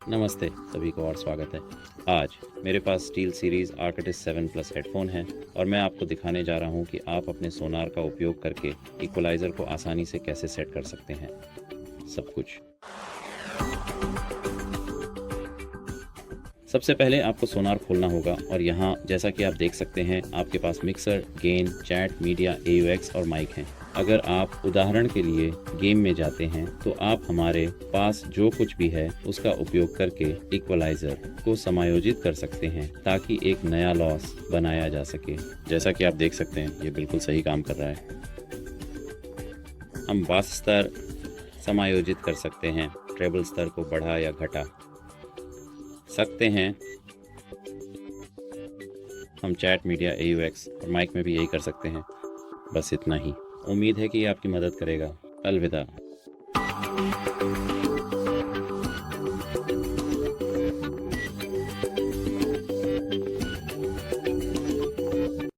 नमस्ते सभी को और स्वागत है। आज मेरे पास स्टील सीरीज आर्कटिस 7 प्लस हेडफोन हैं और मैं आपको दिखाने जा रहा हूं कि आप अपने सोनार का उपयोग करके इक्वलाइज़र को आसानी से कैसे सेट कर सकते हैं। सब कुछ सबसे पहले आपको सोनार खोलना होगा और यहाँ जैसा कि आप देख सकते हैं आपके पास mixer, gain, chat, media, AUX और माइक हैं। अगर आप उदाहरण के लिए गेम में जाते हैं तो आप हमारे पास जो कुछ भी है उसका उपयोग करके इक्वलाइज़र को समायोजित कर सकते हैं ताकि एक नया लॉस बनाया जा सके। जैसा कि आप देख सकते हैं ये बिल्कुल सही काम कर रहा है। हम बास स्तर समायोजित कर सकते हैं, ट्रेबल स्तर को बढ़ा या घटा सकते हैं। हम चैट, मीडिया, AUX और माइक में भी यही कर सकते हैं। बस इतना ही। उम्मीद है कि ये आपकी मदद करेगा। अलविदा।